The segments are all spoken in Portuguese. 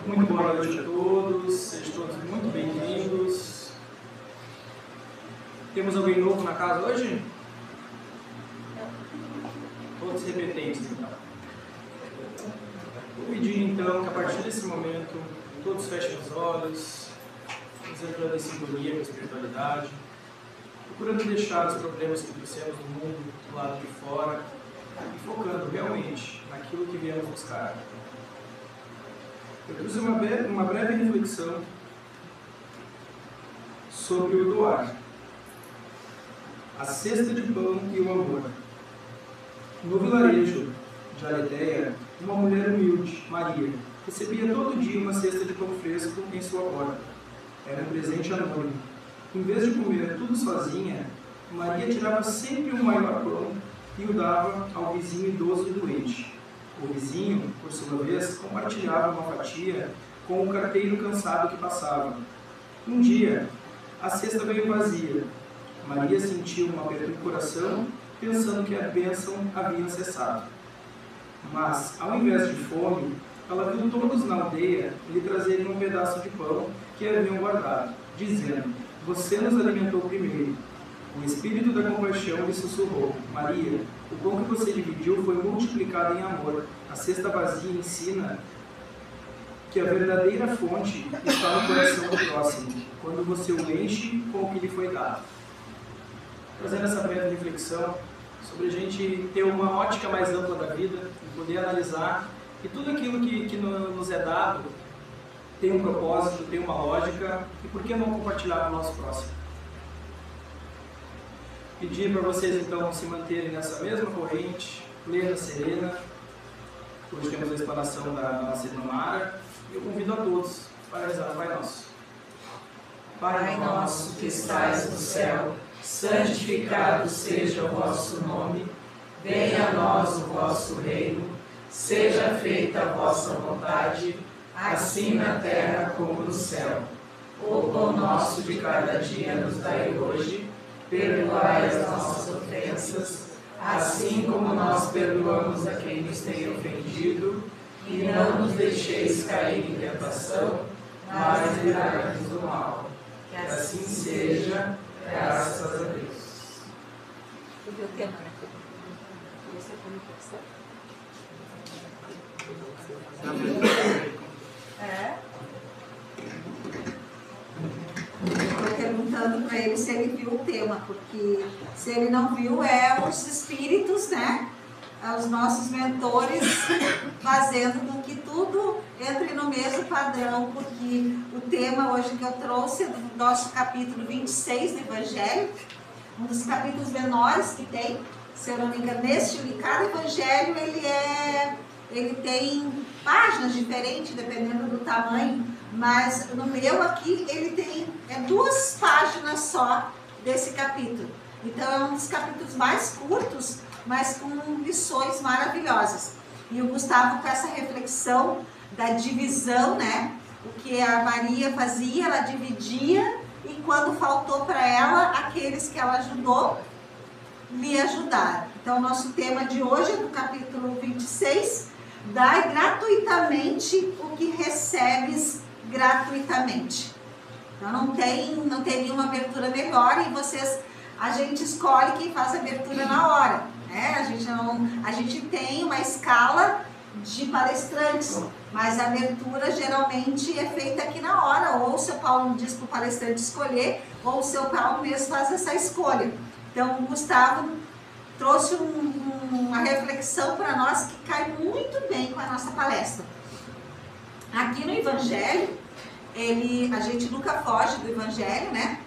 Muito boa noite a todos, sejam todos muito bem-vindos. Temos alguém novo na casa hoje? Todos repetentes, então. Vou pedir, então, que a partir desse momento, todos fechem os olhos, entrando em sintonia com a espiritualidade, procurando deixar os problemas que trouxemos do mundo do lado de fora e focando realmente naquilo que viemos buscar. Eu trouxe uma breve reflexão sobre o doar, a cesta de pão e o amor. No vilarejo de Aletheia, uma mulher humilde, Maria, recebia todo dia uma cesta de pão fresco em sua porta. Era um presente anônimo. Em vez de comer tudo sozinha, Maria tirava sempre um maior pão e o dava ao vizinho idoso e doente. O vizinho, por sua vez, compartilhava uma fatia com o carteiro cansado que passava. Um dia, a cesta veio vazia. Maria sentiu um aperto no coração, pensando que a bênção havia cessado. Mas, ao invés de fome, ela viu todos na aldeia lhe trazerem um pedaço de pão que haviam guardado, dizendo: "Você nos alimentou primeiro." O espírito da compaixão lhe sussurrou: "Maria, o pão que você dividiu foi multiplicado em amor. A cesta vazia ensina que a verdadeira fonte está no coração do próximo, quando você o enche com o que lhe foi dado." Trazendo essa breve reflexão sobre a gente ter uma ótica mais ampla da vida e poder analisar que tudo aquilo que nos é dado tem um propósito, tem uma lógica, e por que não compartilhar com o nosso próximo? Pedir para vocês então se manterem nessa mesma corrente, plena, serena. Hoje temos a explanação da nossa irmã Mara, e eu convido a todos para rezar o Pai Nosso. Pai nosso que estais no céu, santificado seja o vosso nome, venha a nós o vosso reino, seja feita a vossa vontade, assim na terra como no céu. O pão nosso de cada dia nos dai hoje, perdoai as nossas ofensas, assim como nós perdoamos a quem nos tem ofendido, e não nos deixeis cair em tentação, mas livrai-nos do mal. Que assim seja, graças a Deus. O teu tema, né? Essa é Estou perguntando para ele se ele viu o tema, porque se ele não viu, é os espíritos, né? Os nossos mentores fazendo com que tudo entre no mesmo padrão, porque o tema hoje que eu trouxe é do nosso capítulo 26 do Evangelho, um dos capítulos menores que tem, se eu não me engano, cada Evangelho ele tem páginas diferentes, dependendo do tamanho, mas no meu aqui ele tem 2 páginas só desse capítulo. Então é um dos capítulos mais curtos, mas com lições maravilhosas. E o Gustavo com essa reflexão da divisão, né? O que a Maria fazia, ela dividia, e quando faltou para ela, aqueles que ela ajudou, lhe ajudaram. Então o nosso tema de hoje é do capítulo 26, dai gratuitamente o que recebes gratuitamente. Então não tem nenhuma abertura melhor, e a gente escolhe quem faz a abertura na hora, né? A gente tem uma escala de palestrantes, mas a abertura geralmente é feita aqui na hora, ou o seu Paulo diz para o palestrante escolher, ou o seu Paulo mesmo faz essa escolha. Então o Gustavo trouxe uma reflexão para nós que cai muito bem com a nossa palestra. Aqui no Evangelho, a gente nunca foge do Evangelho, né?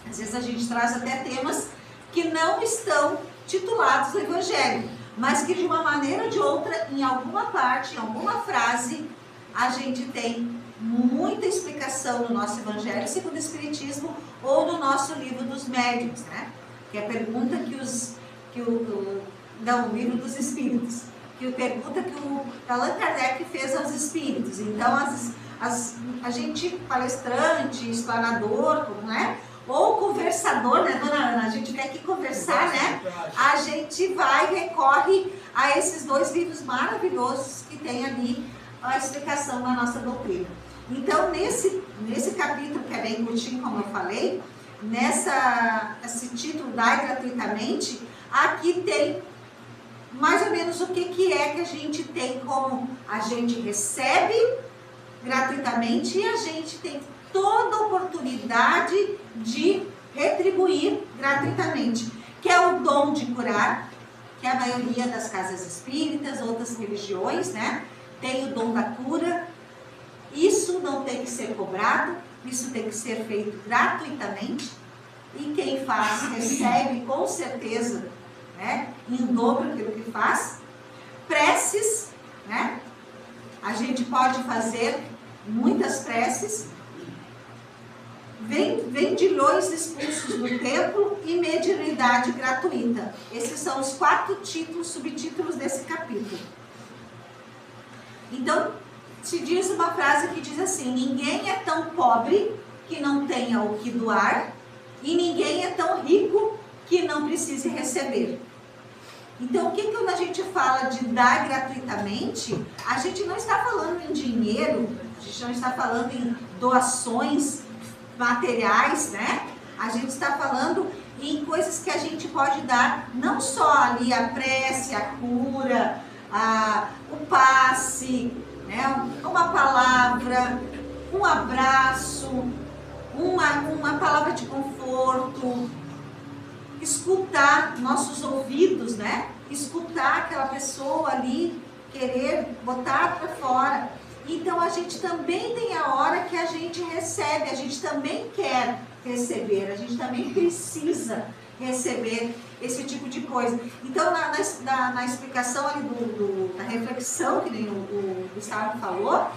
Às vezes a gente traz até temas que não estão titulados no Evangelho, mas que de uma maneira ou de outra, em alguma parte, em alguma frase, a gente tem muita explicação no nosso Evangelho segundo o Espiritismo ou no nosso livro dos médiuns, né? Que é a pergunta o livro dos Espíritos, que pergunta que o Allan Kardec fez aos Espíritos. Então, a gente, palestrante, explanador, né? Ou conversador, né, dona Ana? A gente vem aqui conversar pensar, né? A gente recorre a esses 2 livros maravilhosos que tem ali a explicação da nossa doutrina. Então, nesse capítulo, que é bem curtinho, como eu falei, esse título, Dai Gratuitamente, aqui tem mais ou menos o que é que a gente tem, como a gente recebe gratuitamente e a gente tem toda a oportunidade de retribuir gratuitamente, que é o dom de curar, que a maioria das casas espíritas, outras religiões, né, tem o dom da cura. Isso não tem que ser cobrado, isso tem que ser feito gratuitamente, e quem faz recebe com certeza, né, em dobro aquilo que faz. Preces, né, a gente pode fazer muitas preces. Vendilhões expulsos do templo e mediunidade gratuita. Esses são os 4 subtítulos desse capítulo. Então, se diz uma frase que diz assim: ninguém é tão pobre que não tenha o que doar, e ninguém é tão rico que não precise receber. Então, o que quando a gente fala de dar gratuitamente, a gente não está falando em dinheiro, a gente não está falando em doações materiais, né? A gente está falando em coisas que a gente pode dar, não só ali a prece, a cura, o passe, né? Uma palavra, um abraço, uma palavra de conforto, escutar nossos ouvidos, né? Escutar aquela pessoa ali, querer botar para fora. Então a gente também tem a hora que a gente recebe, a gente também quer receber, a gente também precisa receber esse tipo de coisa. Então na explicação ali da reflexão, que nem o Gustavo falou,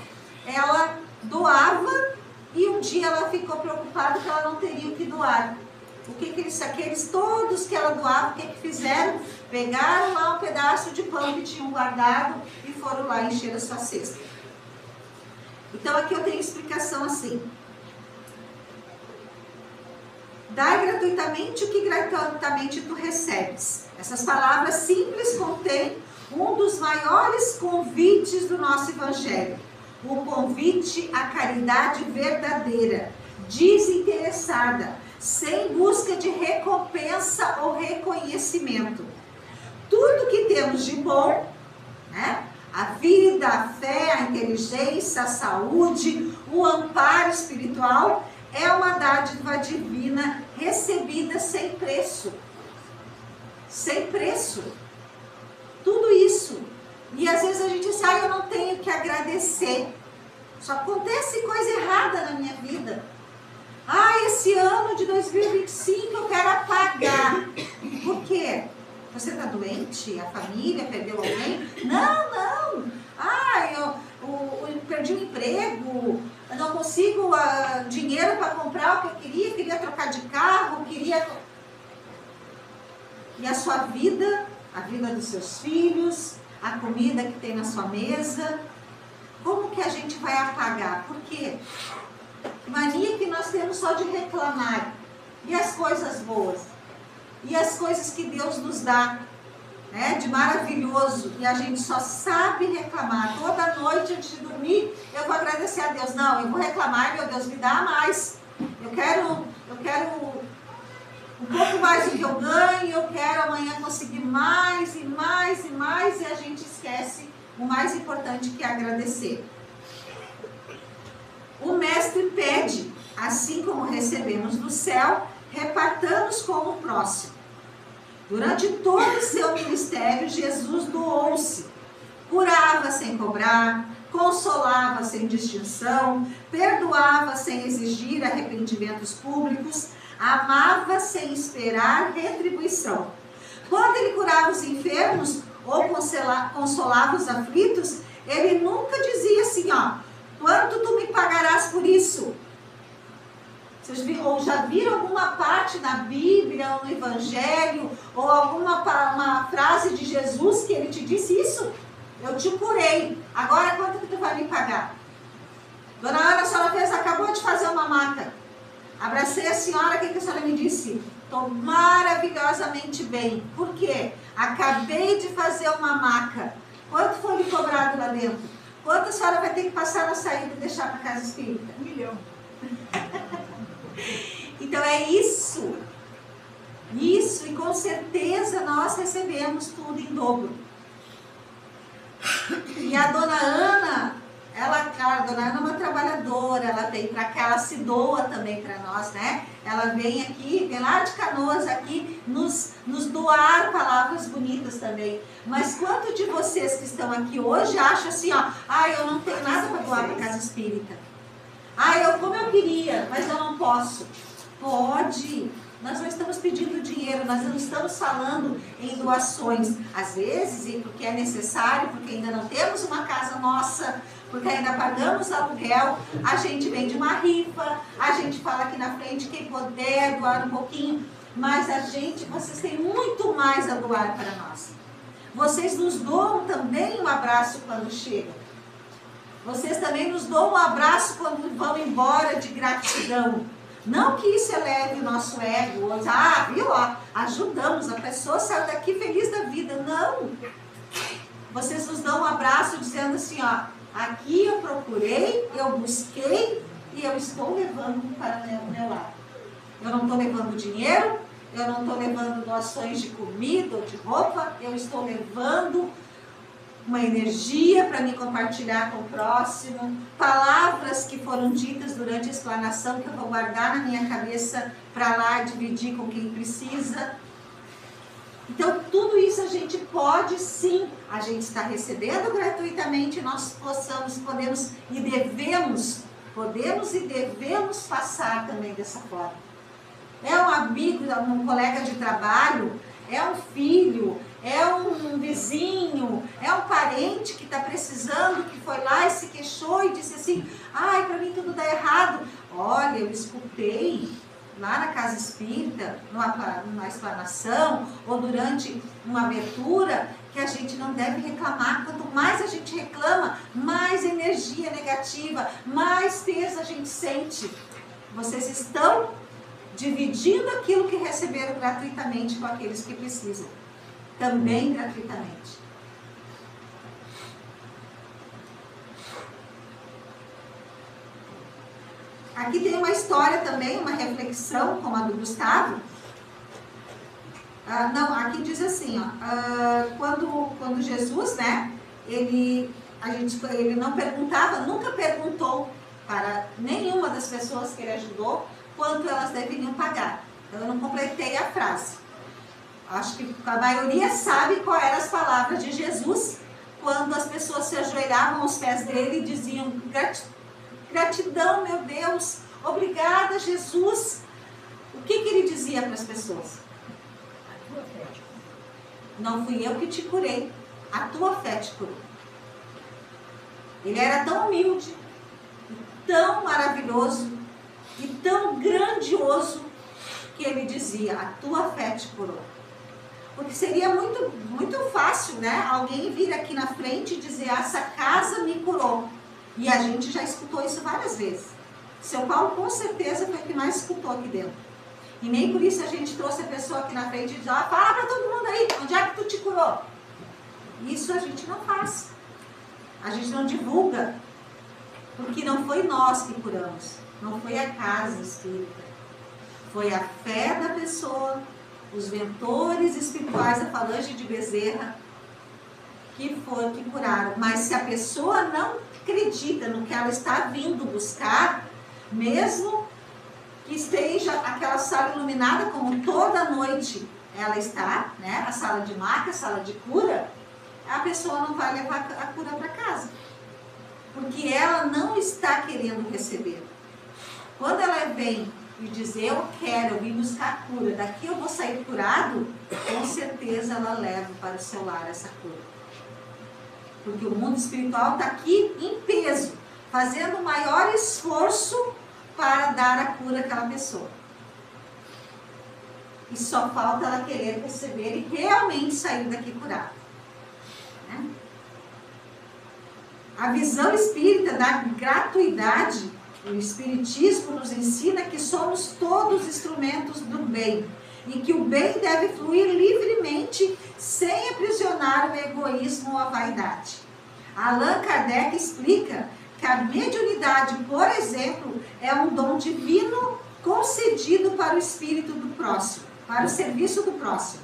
ela doava e um dia ela ficou preocupada que ela não teria o que doar. O que aqueles todos que ela doava, o que fizeram? Pegaram lá um pedaço de pão que tinham guardado e foram lá encher a sua cesta. Então aqui eu tenho explicação assim: dai gratuitamente o que gratuitamente tu recebes. Essas palavras simples contêm um dos maiores convites do nosso Evangelho, o convite à caridade verdadeira, desinteressada, sem busca de recompensa ou reconhecimento. Tudo que temos de bom, né? A vida, a fé, a inteligência, a saúde, o amparo espiritual, é uma dádiva divina recebida sem preço. Sem preço. Tudo isso. E às vezes a gente diz: eu não tenho que agradecer. Só acontece coisa errada na minha vida. Esse ano de 2025 eu quero apagar. Por quê? Você está doente? A família perdeu alguém? Não. Eu perdi o emprego, eu não consigo dinheiro para comprar o que eu queria trocar de carro, E a sua vida, a vida dos seus filhos, a comida que tem na sua mesa, como que a gente vai apagar? Por quê? Mania que nós temos só de reclamar. E as coisas boas? E as coisas que Deus nos dá, né, de maravilhoso, e a gente só sabe reclamar. Toda noite antes de dormir eu vou agradecer a Deus. Não, eu vou reclamar: meu Deus, me dá mais. Eu quero um pouco mais do que eu ganho, eu quero amanhã conseguir mais e mais e mais, e a gente esquece o mais importante, que é agradecer. O mestre pede: assim como recebemos do céu, repartamos com o próximo. Durante todo o seu ministério, Jesus doou-se, curava sem cobrar, consolava sem distinção, perdoava sem exigir arrependimentos públicos, amava sem esperar retribuição. Quando ele curava os enfermos ou consolava os aflitos, ele nunca dizia assim: quanto tu me pagarás por isso? Vocês já viram alguma parte na Bíblia, ou no Evangelho, ou uma frase de Jesus que ele te disse isso? Eu te curei, agora quanto que tu vai me pagar? Dona Ana, a senhora acabou de fazer uma maca. Abracei a senhora, o que a senhora me disse? Estou maravilhosamente bem. Por quê? Acabei de fazer uma maca. Quanto foi lhe cobrado lá dentro? Quanto a senhora vai ter que passar na saída e deixar para casa espírita? 1 milhão. Então é isso. Isso, e com certeza nós recebemos tudo em dobro. E a dona Ana, a dona Ana é uma trabalhadora, ela vem para cá, ela se doa também para nós, né? Ela vem aqui, vem lá de Canoas aqui, nos doar palavras bonitas também. Mas quanto de vocês que estão aqui hoje acham assim, ó, eu não tenho nada para doar para casa espírita. Como eu queria, mas eu não posso. Pode. Nós não estamos pedindo dinheiro, nós não estamos falando em doações. Às vezes, porque é necessário, porque ainda não temos uma casa nossa, porque ainda pagamos aluguel, a gente vende uma rifa, a gente fala aqui na frente, quem puder doar um pouquinho, mas vocês têm muito mais a doar para nós. Vocês nos doam também um abraço quando chegam. Vocês também nos dão um abraço quando vão embora, de gratidão. Não que isso eleve o nosso ego, ajudamos, a pessoa saiu daqui feliz da vida. Não! Vocês nos dão um abraço dizendo assim, aqui eu procurei, eu busquei e eu estou levando para o meu lado. Eu não estou levando dinheiro, eu não estou levando doações de comida ou de roupa, eu estou levando uma energia para me compartilhar com o próximo, palavras que foram ditas durante a explanação que eu vou guardar na minha cabeça para lá dividir com quem precisa. Então tudo isso a gente pode sim, a gente está recebendo gratuitamente, nós podemos e devemos passar também dessa forma. É um amigo, um colega de trabalho, é um filho, é um vizinho, é um parente que está precisando, que foi lá e se queixou e disse assim, para mim tudo dá errado. Olha, eu escutei lá na casa espírita, numa explanação, ou durante uma abertura, que a gente não deve reclamar. Quanto mais a gente reclama, mais energia negativa, mais peso a gente sente. Vocês estão dividindo aquilo que receberam gratuitamente com aqueles que precisam. Também gratuitamente. Aqui tem uma história também, uma reflexão, como a do Gustavo. Aqui diz assim, quando Jesus, né, ele não perguntava, nunca perguntou para nenhuma das pessoas que ele ajudou quanto elas deveriam pagar. Então, eu não completei a frase. Acho que a maioria sabe quais eram as palavras de Jesus quando as pessoas se ajoelhavam aos pés dele e diziam, gratidão, meu Deus, obrigada, Jesus. O que ele dizia para as pessoas? A tua fé. Não fui eu que te curei, a tua fé te curou. Ele era tão humilde, tão maravilhoso e tão grandioso que ele dizia, a tua fé te curou. Porque seria muito, muito fácil, né? Alguém vir aqui na frente e dizer, essa casa me curou. E a gente já escutou isso várias vezes. Seu Paulo com certeza foi o que mais escutou aqui dentro. E nem por isso a gente trouxe a pessoa aqui na frente e diz, fala para todo mundo aí, onde é que tu te curou? Isso a gente não faz. A gente não divulga. Porque não foi nós que curamos. Não foi a casa espírita. Foi a fé da pessoa, os mentores espirituais da Falange de Bezerra, que curaram. Mas se a pessoa não acredita no que ela está vindo buscar, mesmo que esteja aquela sala iluminada como toda noite ela está, né? A sala de maca, a sala de cura, a pessoa não vai levar a cura para casa. Porque ela não está querendo receber. Quando ela vem e dizer, eu vim buscar a cura, daqui eu vou sair curado, com certeza ela leva para o seu lar essa cura. Porque o mundo espiritual está aqui em peso, fazendo o maior esforço para dar a cura àquela pessoa. E só falta ela querer receber e realmente sair daqui curada. Né? A visão espírita da gratuidade, o Espiritismo nos ensina que somos todos instrumentos do bem. e que o bem deve fluir livremente, sem aprisionar o egoísmo ou a vaidade. Allan Kardec explica que a mediunidade, por exemplo, é um dom divino concedido para o espírito do próximo, para o serviço do próximo,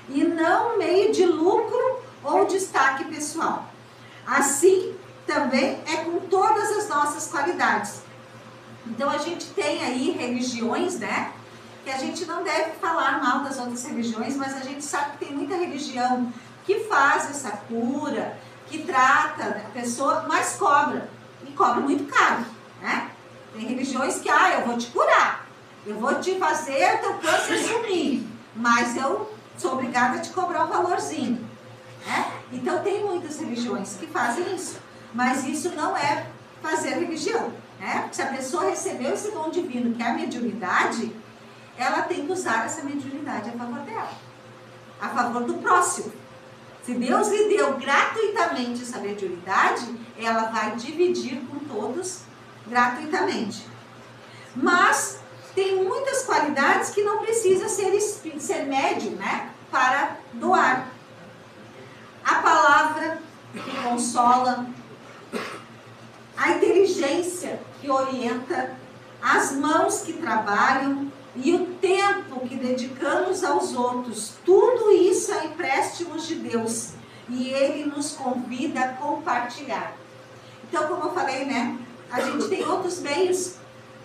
e não um meio de lucro ou destaque pessoal. Assim, também é com todas as nossas qualidades. Então, a gente tem aí religiões, né? Que a gente não deve falar mal das outras religiões, mas a gente sabe que tem muita religião que faz essa cura, que trata a pessoa, mas cobra. E cobra muito caro, né? Tem religiões que, eu vou te curar, eu vou te fazer o teu câncer sumir, mas eu sou obrigada a te cobrar um valorzinho, né? Então tem muitas religiões que fazem isso, mas isso não é fazer religião, né? Porque se a pessoa recebeu esse dom divino, que é a mediunidade, ela tem que usar essa mediunidade a favor dela, a favor do próximo. Se Deus lhe deu gratuitamente essa mediunidade, ela vai dividir com todos gratuitamente. Mas tem muitas qualidades que não precisa ser médium, né, para doar. A palavra que consola, a inteligência que orienta, as mãos que trabalham e o tempo que dedicamos aos outros, tudo isso é empréstimos de Deus e Ele nos convida a compartilhar. Então, como eu falei, né, a gente tem outros meios,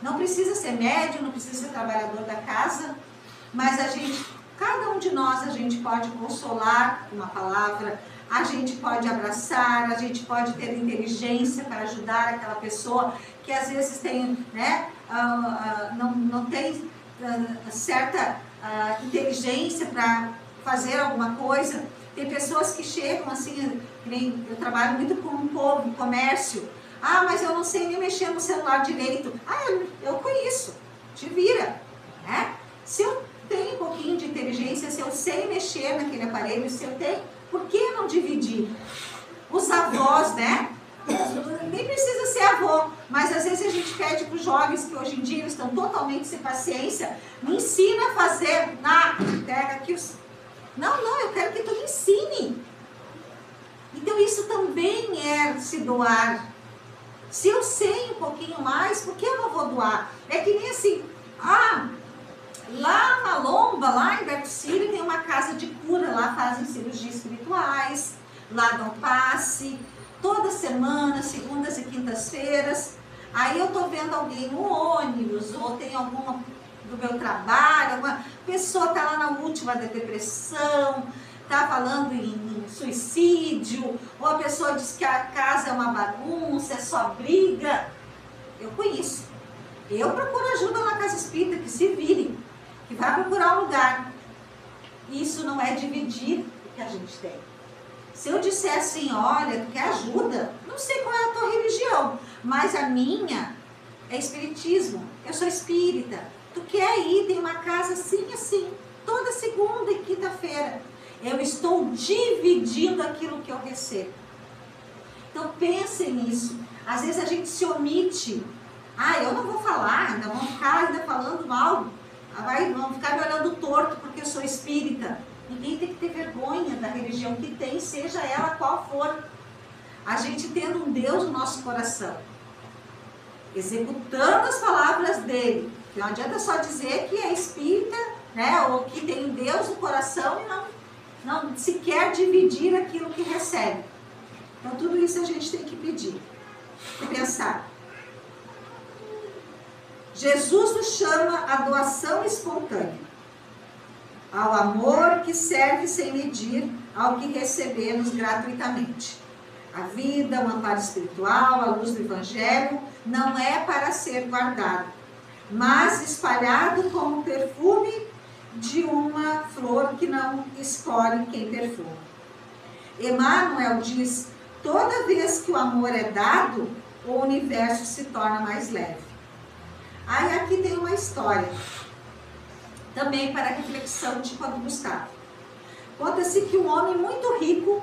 não precisa ser médium, não precisa ser trabalhador da casa, mas cada um de nós, a gente pode consolar com uma palavra, a gente pode abraçar, a gente pode ter inteligência para ajudar aquela pessoa que às vezes tem, né, não tem certa inteligência para fazer alguma coisa. Tem pessoas que chegam assim, eu trabalho muito com o povo, comércio. Mas eu não sei nem mexer no celular direito. Eu conheço, te vira, né? Se eu tenho um pouquinho de inteligência, se eu sei mexer naquele aparelho, se eu tenho, por que não dividir? Os avós, né? Nem precisa ser avô, mas às vezes a gente pede para os jovens que hoje em dia eles estão totalmente sem paciência, me ensina a fazer, pega aqui os... Não, eu quero que tu me ensine. Então isso também é se doar. Se eu sei um pouquinho mais, por que eu não vou doar? É que nem assim, lá na Lomba, lá em Bertocílio, tem uma casa de cura, lá fazem cirurgias espirituais, lá dão passe, toda semana, segundas e quintas-feiras. Aí eu tô vendo alguém no ônibus, ou tem alguma do meu trabalho, alguma pessoa tá lá na última da depressão, tá falando em suicídio, ou a pessoa diz que a casa é uma bagunça, é só briga. Eu conheço. Eu procuro ajuda na casa espírita, que se virem, que vai procurar um lugar. Isso não é dividir o que a gente tem. Se eu disser assim, olha, tu quer ajuda? Não sei qual é a tua religião, mas a minha é espiritismo. Eu sou espírita. Tu quer ir, tem uma casa assim, toda segunda e quinta-feira. Eu estou dividindo aquilo que eu recebo. Então pensem nisso. Às vezes a gente se omite. Eu não vou falar, ainda vão ficar falando mal. Vão ficar me olhando torto porque eu sou espírita. Ninguém tem que ter vergonha da religião que tem, seja ela qual for. A gente tendo um Deus no nosso coração, executando as palavras dele. Não adianta só dizer que é espírita, né, ou que tem um Deus no coração e não sequer dividir aquilo que recebe. Então tudo isso a gente tem que pedir e pensar. Jesus nos chama à doação espontânea, ao amor que serve sem medir, ao que recebemos gratuitamente. A vida, o amparo espiritual, a luz do Evangelho, não é para ser guardado, mas espalhado como perfume de uma flor que não escolhe quem perfuma. Emmanuel diz, toda vez que o amor é dado, o universo se torna mais leve. Aqui tem uma história, também para reflexão de Padre Gustavo. Conta-se que um homem muito rico,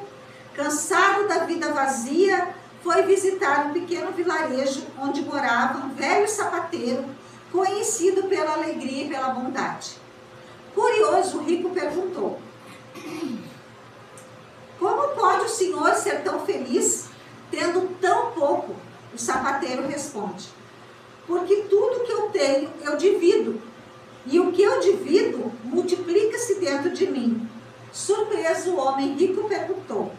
cansado da vida vazia, foi visitar um pequeno vilarejo onde morava um velho sapateiro, conhecido pela alegria e pela bondade. Curioso, o rico perguntou: como pode o senhor ser tão feliz tendo tão pouco? O sapateiro responde: porque tudo que eu tenho eu divido, e o que eu divido multiplica-se dentro de mim. Surpreso, o homem rico perguntou: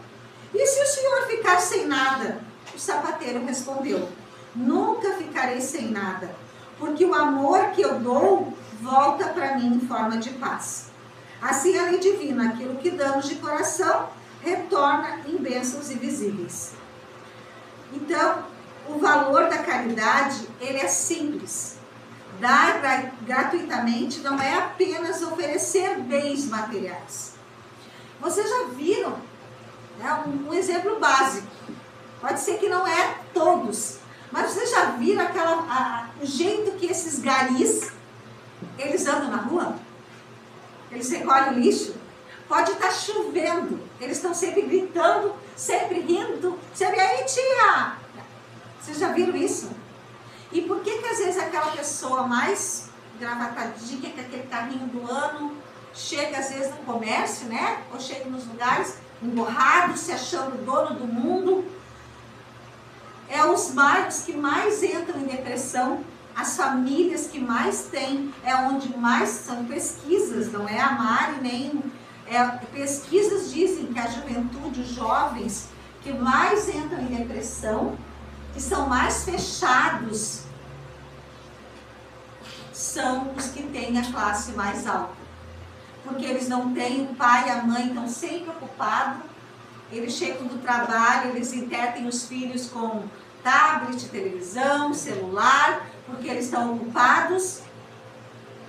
e se o senhor ficar sem nada? O sapateiro respondeu: nunca ficarei sem nada, porque o amor que eu dou volta para mim em forma de paz. Assim a lei divina, aquilo que damos de coração, retorna em bênçãos invisíveis. Então, o valor da caridade, ele é simples. Dar gratuitamente não é apenas oferecer bens materiais. Vocês já viram, né, um exemplo básico. Pode ser que não é todos, mas vocês já viram o jeito que esses garis, eles andam na rua? Eles recolhem o lixo? Pode estar chovendo, eles estão sempre gritando, sempre rindo, sempre: aí tia! Vocês já viram isso? E por que às vezes aquela pessoa mais gravatadinha, com aquele carrinho do ano, chega às vezes no comércio, né? Ou chega nos lugares emborrado, se achando dono do mundo? É os bairros que mais entram em depressão, as famílias que mais têm, é onde mais são pesquisas, não é a Mari, nem... pesquisas dizem que a juventude, os jovens que mais entram em depressão, que são mais fechados, são os que têm a classe mais alta. Porque eles não têm, o pai e a mãe estão sempre ocupados, eles chegam do trabalho, eles intertem os filhos com tablet, televisão, celular, porque eles estão ocupados.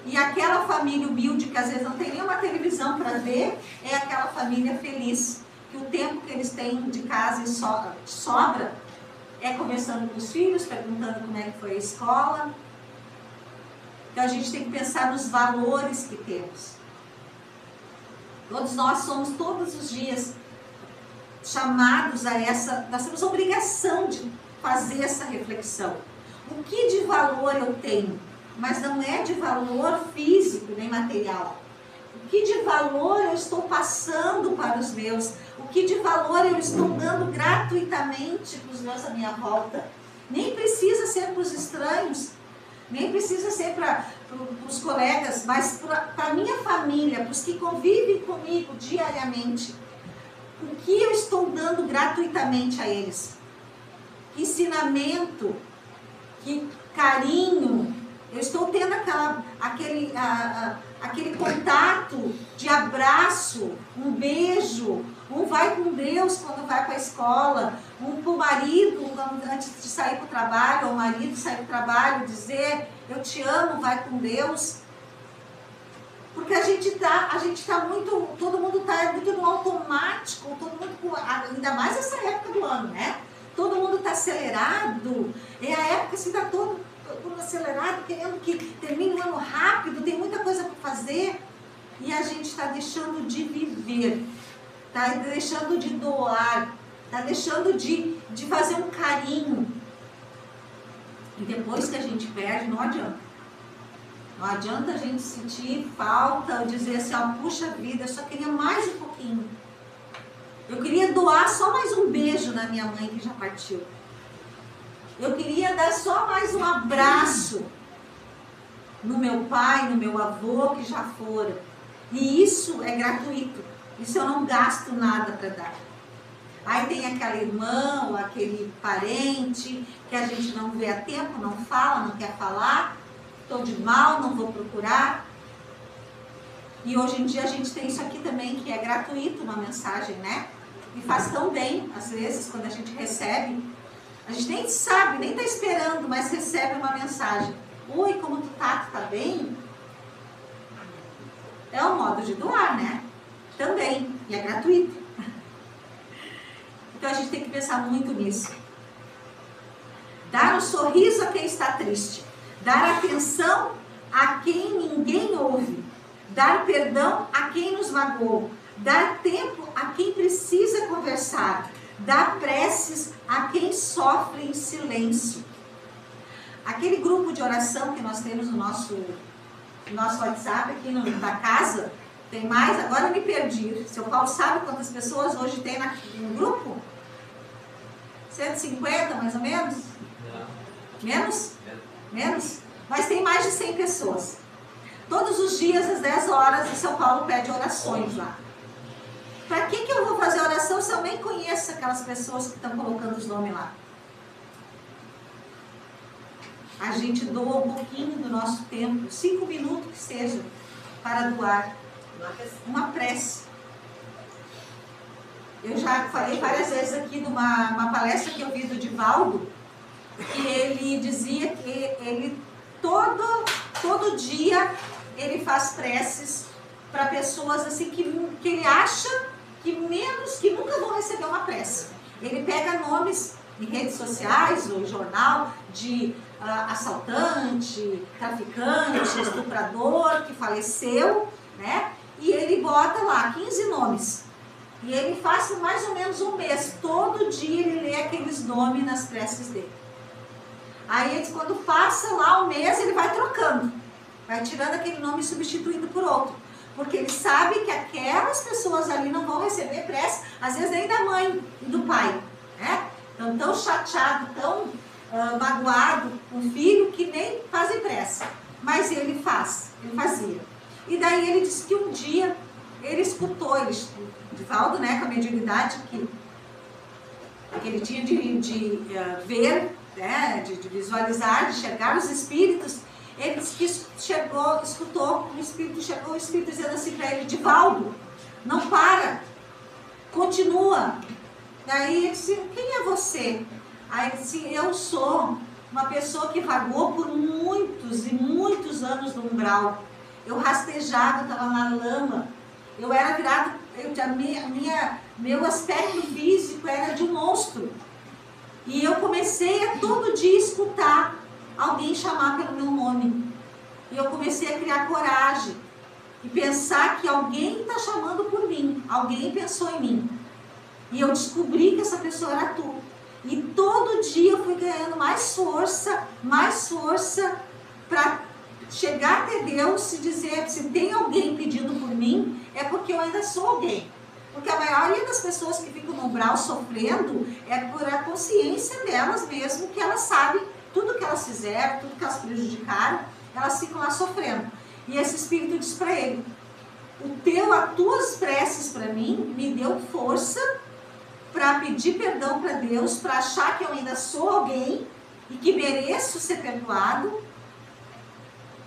E aquela família humilde, que às vezes não tem nenhuma televisão para ver, é aquela família feliz, que o tempo que eles têm de casa e sobra, é conversando com os filhos, perguntando como é que foi a escola. Então a gente tem que pensar nos valores que temos. Todos nós somos todos os dias chamados a nós temos a obrigação de fazer essa reflexão. O que de valor eu tenho? Mas não é de valor físico nem material. O que de valor eu estou passando para os meus? O que de valor eu estou dando gratuitamente para os meus à minha volta? Nem precisa ser para os estranhos, nem precisa ser para os colegas, mas para a minha família, para os que convivem comigo diariamente. O que eu estou dando gratuitamente a eles? Que ensinamento, que carinho, eu estou tendo aquele contato de abraço, um beijo, um vai com Deus quando vai para a escola, um para o marido, antes de sair para o trabalho, ou o marido sair para o trabalho, dizer: eu te amo, vai com Deus. Porque a gente tá muito, todo mundo está muito no automático, todo mundo, ainda mais essa época do ano, né? Todo mundo está acelerado, é a época assim, está todo mundo acelerado, querendo que termine o ano rápido, tem muita coisa para fazer, e a gente está deixando de viver, está deixando de doar, está deixando de fazer um carinho. E depois que a gente perde, não adianta. Não adianta a gente sentir falta ou dizer assim: ó, puxa vida, eu só queria mais um pouquinho. Eu queria doar só mais um beijo na minha mãe que já partiu. Eu queria dar só mais um abraço no meu pai, no meu avô que já foram. E isso é gratuito. Isso eu não gasto nada para dar. Aí tem aquela irmã ou aquele parente que a gente não vê há tempo, não fala, não quer falar. Estou de mal, não vou procurar. E hoje em dia a gente tem isso aqui também, que é gratuito, uma mensagem, né? E faz tão bem, às vezes, quando a gente recebe. A gente nem sabe, nem está esperando, mas recebe uma mensagem. Oi, como tu tá? Tu tá bem? É um modo de doar, né? Também, e é gratuito. Então a gente tem que pensar muito nisso. Dar um sorriso a quem está triste. Dar atenção a quem ninguém ouve. Dar perdão a quem nos magoou. Dar tempo a quem precisa conversar. Dar preces a quem sofre em silêncio. Aquele grupo de oração que nós temos no nosso nosso WhatsApp aqui da casa, tem mais, agora eu me perdi. Seu Paulo sabe quantas pessoas hoje tem no grupo? 150 mais ou menos? Menos? Menos? Mas tem mais de 100 pessoas. Todos os dias, às 10 horas, o São Paulo pede orações lá. Para que eu vou fazer oração se eu nem conheço aquelas pessoas que estão colocando os nomes lá? A gente doa um pouquinho do nosso tempo, 5 minutos que seja, para doar uma prece. Eu já falei várias vezes aqui numa palestra que eu vi do Divaldo, que ele dizia que ele todo dia ele faz preces para pessoas assim que ele acha que nunca vão receber uma prece. Ele pega nomes em redes sociais ou em jornal de assaltante, traficante, estuprador que faleceu, né? E ele bota lá 15 nomes. E ele faz por mais ou menos um mês. Todo dia ele lê aqueles nomes nas preces dele. Aí quando passa lá um mês, ele vai trocando. Vai tirando aquele nome e substituindo por outro. Porque ele sabe que aquelas pessoas ali não vão receber prece, às vezes nem da mãe e do pai, né? Então, tão chateado, tão magoado com o filho que nem fazem prece. Mas ele fazia. E daí ele disse que um dia ele escutou, Divaldo, né, com a mediunidade que ele tinha de ver, né, de visualizar, de enxergar os espíritos. Ele disse que escutou o espírito dizendo assim para ele: Divaldo, não para, continua. Daí ele disse: quem é você? Aí ele disse: eu sou uma pessoa que vagou por muitos e muitos anos no umbral. Eu rastejava, estava na lama, eu era virado, meu aspecto físico era de um monstro. E eu comecei a todo dia escutar alguém chamar pelo meu nome. E eu comecei a criar coragem e pensar que alguém está chamando por mim, alguém pensou em mim. E eu descobri que essa pessoa era tu. E todo dia eu fui ganhando mais força para chegar até Deus e dizer: se tem alguém pedindo por mim, é porque eu ainda sou alguém. Porque a maioria das pessoas que ficam no umbral sofrendo é por a consciência delas mesmo, que elas sabem tudo que elas fizeram, tudo que elas prejudicaram, elas ficam lá sofrendo. E esse espírito diz para ele: as tuas preces para mim me deu força para pedir perdão para Deus, para achar que eu ainda sou alguém e que mereço ser perdoado.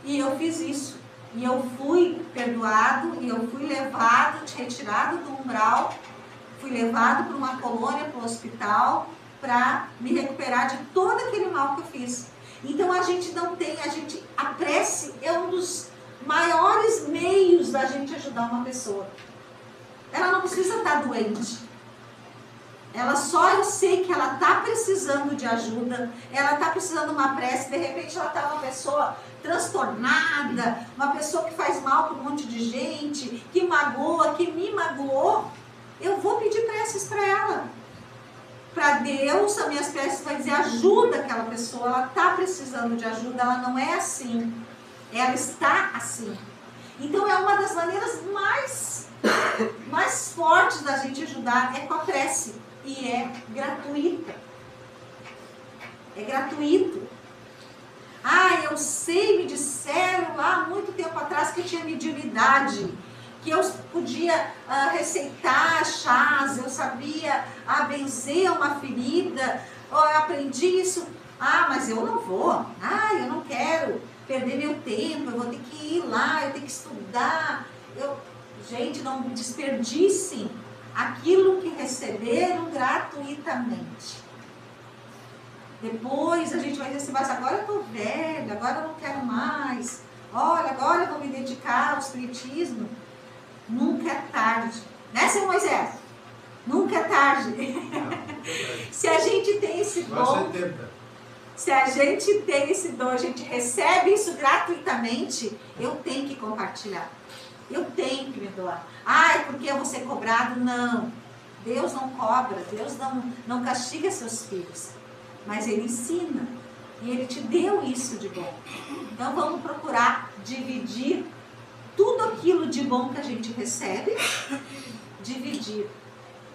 E eu fiz isso. E eu fui perdoado, e eu fui retirado do umbral, fui levado para uma colônia, para um hospital, para me recuperar de todo aquele mal que eu fiz. Então a prece é um dos maiores meios da gente ajudar uma pessoa. Ela não precisa estar doente. Eu sei que ela está precisando de ajuda, ela está precisando de uma prece, de repente ela está uma pessoa transtornada, uma pessoa que faz mal para um monte de gente, que magoa, que me magoou. Eu vou pedir preces para ela. Para Deus, as minhas preces vai dizer: ajuda aquela pessoa, ela está precisando de ajuda, ela não é assim, ela está assim. Então é uma das maneiras mais fortes da gente ajudar, é com a prece. E é gratuita. É gratuito. Eu sei, me disseram lá há muito tempo atrás que eu tinha mediunidade, que eu podia receitar chás, eu sabia benzer uma ferida, eu aprendi isso. Mas eu não vou, eu não quero perder meu tempo, eu vou ter que ir lá, eu tenho que estudar. Gente, não desperdicem aquilo que receberam gratuitamente. Depois a gente vai dizer assim: mas agora eu estou velha, agora eu não quero mais. Olha, agora eu vou me dedicar ao espiritismo. Nunca é tarde. Né, seu Moisés? Nunca é tarde. Se a gente tem esse dom, a gente recebe isso gratuitamente, eu tenho que compartilhar. Eu tenho que me doar. É porque eu vou ser cobrado? Não. Deus não cobra, Deus não castiga seus filhos. Mas Ele ensina. E Ele te deu isso de bom. Então vamos procurar dividir tudo aquilo de bom que a gente recebe, dividir.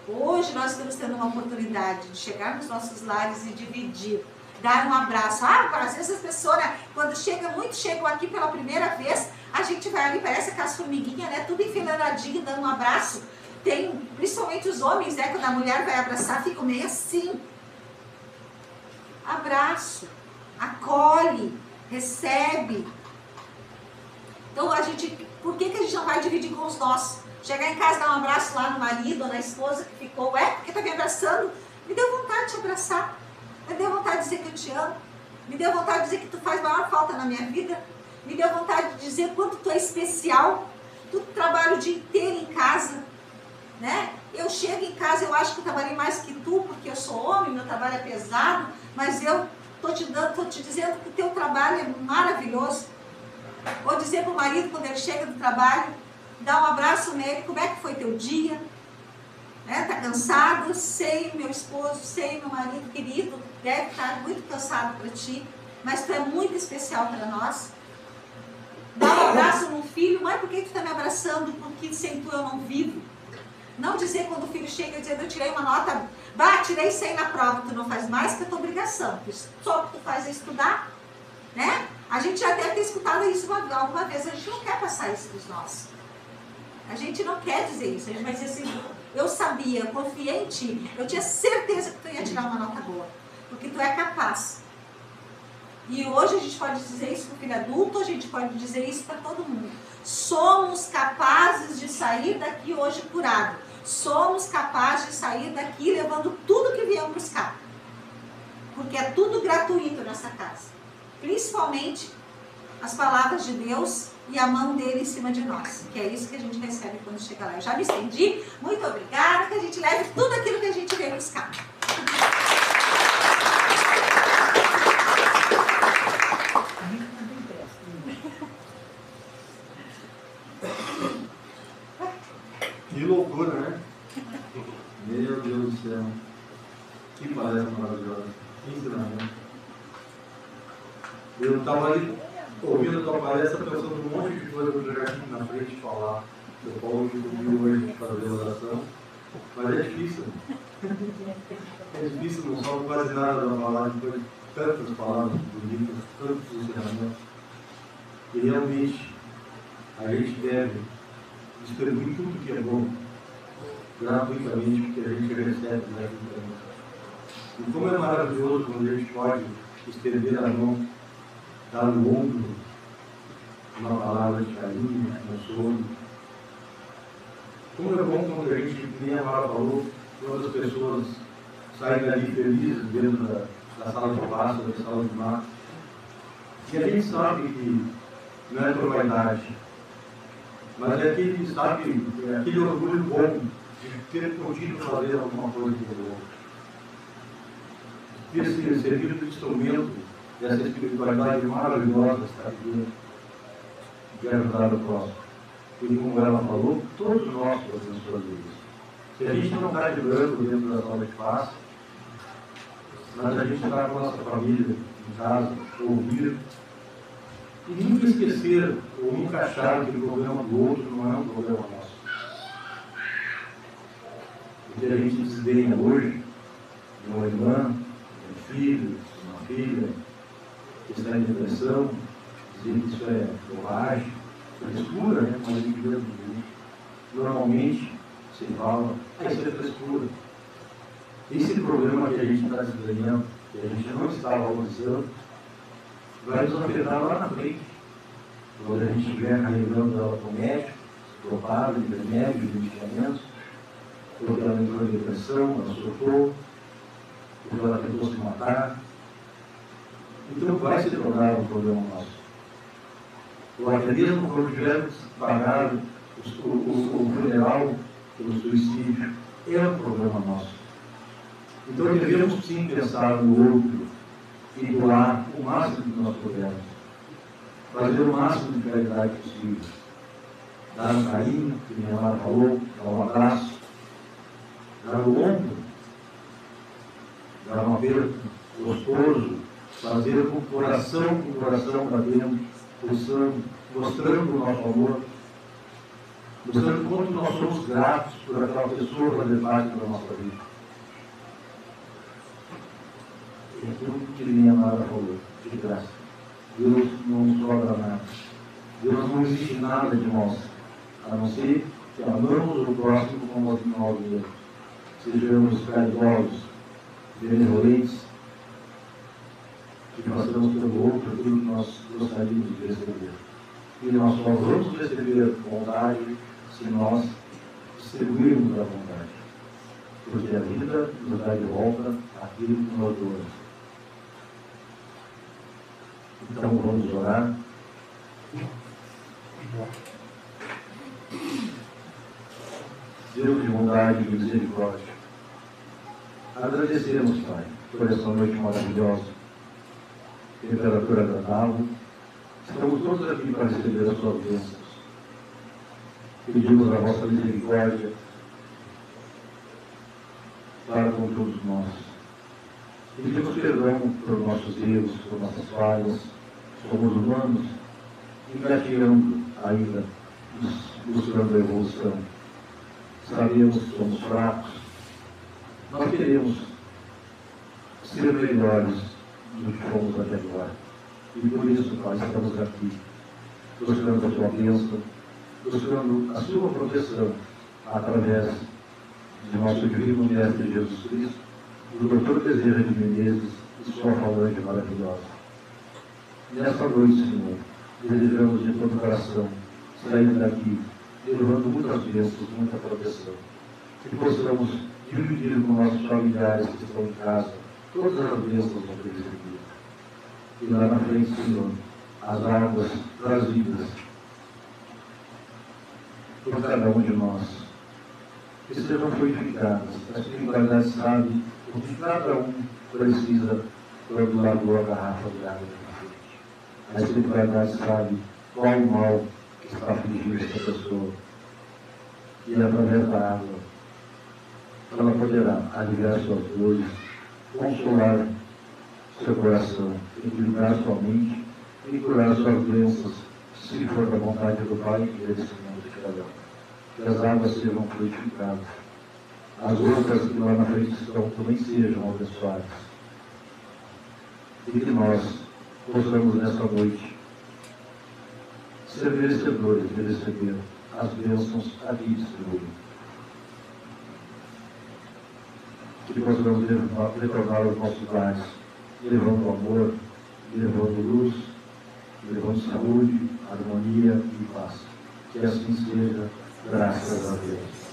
Hoje nós estamos tendo uma oportunidade de chegar nos nossos lares e dividir, dar um abraço. Às vezes as pessoas, quando chegam aqui pela primeira vez, a gente vai ali, parece aquelas formiguinhas, né? Tudo enfileiradinho, dando um abraço. Tem, principalmente os homens, né? Quando a mulher vai abraçar, ficam meio assim. Abraço, acolhe, recebe. Então por que a gente não vai dividir com os nossos? Chegar em casa, dar um abraço lá no marido ou na esposa que ficou, porque tá me abraçando? Me deu vontade de te abraçar. Me deu vontade de dizer que eu te amo. Me deu vontade de dizer que tu faz maior falta na minha vida. Me deu vontade de dizer quanto tu é especial. Tu trabalha o dia inteiro em casa, né? Eu chego em casa, eu acho que eu trabalhei mais que tu, porque eu sou homem, meu trabalho é pesado, mas eu tô te dizendo que o teu trabalho é maravilhoso. Ou dizer para o marido, quando ele chega do trabalho, dá um abraço nele, como é que foi teu dia? Tá cansado? Sei, meu esposo, sei, meu marido querido, deve estar muito cansado para ti, mas tu é muito especial para nós. Dá um abraço no filho, mãe, por que tu está me abraçando? Porque sem tu eu não vivo. Não dizer quando o filho chega dizendo, eu tirei uma nota, tirei 100 na prova, tu não faz mais que a tua obrigação, só o que tu faz é estudar, né? A gente já deve ter escutado isso alguma vez, a gente não quer passar isso dos nossos. A gente não quer dizer isso, a gente vai dizer assim, eu sabia, eu confiei em ti, eu tinha certeza que tu ia tirar uma nota boa, porque tu é capaz. E hoje a gente pode dizer isso para o filho adulto, a gente pode dizer isso para todo mundo. Somos capazes de sair daqui hoje curado. Somos capazes de sair daqui levando tudo que viemos buscar. Porque é tudo gratuito nessa casa. Principalmente as palavras de Deus e a mão dele em cima de nós. Que é isso que a gente recebe quando chega lá. Eu já me estendi. Muito obrigada. Que a gente leve tudo aquilo que a gente veio buscar. Que loucura, né? Meu Deus do céu. Que palestra maravilhosa. Que ensinamento. Eu estava ali ouvindo a tua palestra, pensando um monte de coisa que eu já aqui na frente falar. O Paulo me convidou hoje de fazer oração, mas é difícil. É difícil, não salvo quase nada da palavra, depois de tantas palavras bonitas, tantos ensinamentos. E realmente, a gente deve distribuir tudo que é bom, gratuitamente, porque a gente recebe gratuitamente. E como é maravilhoso quando a gente pode estender a mão, dar no ombro, uma palavra de carinho, de consolo. Como é bom quando a gente, como a Mara falou, quando as pessoas saem dali felizes dentro da sala de passo, da sala de mato. E a gente sabe que não é por vaidade, mas é aquele orgulho bom de ter podido fazer alguma coisa pelo outro. Ter servido de instrumento dessa espiritualidade maravilhosa que está aqui dentro, de ajudar o próximo. E como ela falou, todos nós podemos fazer isso. Se a gente não está de branco dentro da sala de passe, mas a gente está com a nossa família em casa, ouvir, e nunca esquecer ou nunca achar que o problema do outro não é um problema nosso. O que a gente desdenha hoje, de uma irmã, de um filho, de uma filha, que está em depressão, dizer que isso é bobagem, frescura, né? Mas a gente vê normalmente se fala, isso é frescura. Esse problema que a gente está desdenhando, que a gente não está valorizando, vai nos afetar lá na frente. Quando a gente estiver carregando ela para o médico, dopado de remédios, de medicamentos, porque ela entrou em depressão, ela surtou, porque ela tentou se matar. Então vai se tornar um problema nosso. Ou até mesmo quando tivermos pagado o funeral pelo suicídio, é um problema nosso. Então devemos sim pensar no outro e doar o máximo que nós pudermos. Fazer o máximo de caridade possível. Dar um carinho, que minha mãe falou, dar um abraço, dar o ombro, dar um aperto gostoso, fazer com coração batendo, pulsando, mostrando o nosso amor, mostrando quanto nós somos gratos por aquela pessoa fazer parte da nossa vida. É tudo que minha amada falou, de graça. Deus não nos cobra nada. Deus não exige nada de nós, a não ser que amamos o próximo como nós mesmos. Sejamos caridosos, benevolentes, que façamos pelo outro aquilo que nós gostaríamos de receber. E nós só vamos receber bondade se nós distribuirmos a bondade. Porque a vida nos dá de volta aquilo que nós doamos. Então vamos orar. Deus de bondade e misericórdia, agradecemos, Pai, por essa noite maravilhosa, temperatura agradável. Estamos todos aqui para receber as suas bênçãos. Pedimos a vossa misericórdia para com todos nós. Pedimos perdão por nossos erros, por nossas falhas. Somos humanos, engateando ainda, buscando a evolução. Sabemos que somos fracos. Nós queremos ser melhores do que fomos até agora. E por isso, Pai, estamos aqui, buscando a sua bênção, buscando a sua proteção, através de nosso divino Mestre Jesus Cristo, do Dr. Bezerra de Menezes e sua falante maravilhosa. Nesta noite, Senhor, desejamos de todo o coração sair daqui, levando muitas bênçãos, muita proteção. Que possamos dividir com nossos familiares que estão em casa todas as bênçãos que vão receber. E lá na frente, Senhor, as águas trazidas por cada um de nós, que sejam fluidificadas. A espiritualidade sabe o que cada um precisa quando largou a garrafa de água na frente. A espiritualidade sabe qual o mal que está afligindo essa pessoa. E através da água, ela poderá aliviar suas dores, consolar seu coração, equilibrar sua mente e curar suas doenças, se for da vontade do Pai e desse mundo de cada um. Que as águas sejam fluidificadas, as outras que lá na frente estão também sejam abençoadas. E que nós possamos nessa noite ser merecedores de receber as bênçãos aqui distribuídas. Que possamos retornar aos nossos lares, levando amor, levando luz, levando saúde, harmonia e paz. Que assim seja, graças a Deus.